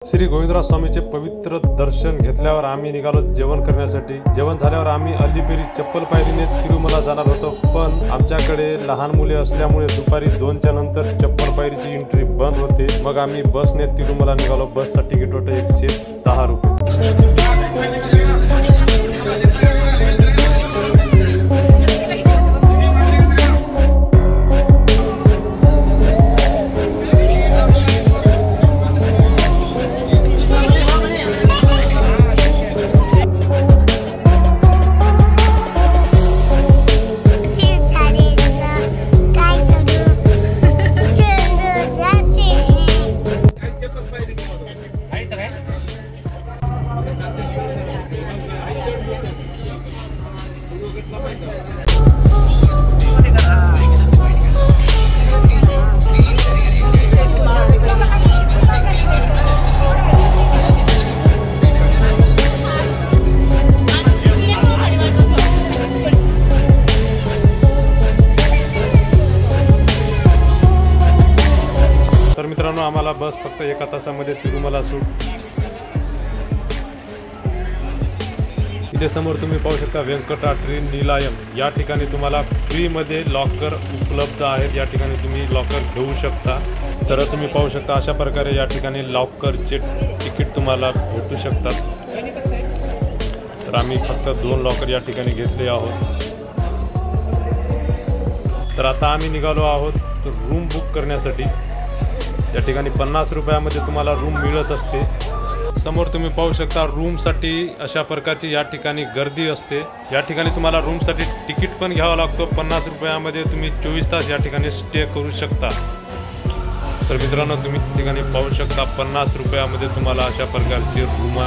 श्री गोविंदराज स्वामीचे पवित्र दर्शन घेतल्यावर आम्ही निघालो जेवण करण्यासाठी। जेवण झाल्यावर आम्ही अल्लीपेरी चप्पल पायरीने तिरुमला जाणार होतो, पण आमच्याकडे लहान मुले असल्यामुळे दुपारी 2च्या नंतर चप्पल पायरीची एंट्री बंद होते। मग आम्ही बसने तिरुमला निघालो। बसचा तिकीट होतं 110 रुपये। तर मित्रांनो, आम्हाला बस फक्त 1 तासामध्ये तिरुमला सूट। इथे समोर तुम्ही पाहू शकता वेंकटाद्री निलयम। या ठिकाणी तुम्हाला फ्रीमध्ये लॉकर उपलब्ध आहेत। या ठिकाणी तुम्ही लॉकर घेऊ शकता। तर तुम्ही पाहू शकता अशा प्रकारे या ठिकाणी लॉकरचे तिकीट तुम्हाला भेटू शकतात। तर आम्ही फक्त 2 लॉकर या ठिकाणी घेतले आहोत। तर आता आम्ही निघालो आहोत रूम बुक करण्यासाठी। या ठिकाणी 50 रुपयामध्ये तुम्हाला रूम मिळत असते। समोर तुम्ही पाहू शकता रूमसाठी अशा प्रकारची या ठिकाणी गर्दी असते। या ठिकाणी तुम्हाला रूमसाठी तिकीट पण घ्यावा लागतो। 50 रुपयामध्ये तुम्ही 24 तास या ठिकाणी स्टे करू शकता। तर मित्रांनो, तुम्ही ठिकाणी पाहू शकता 50 रुपयामध्ये तुम्हाला अशा प्रकारची रूम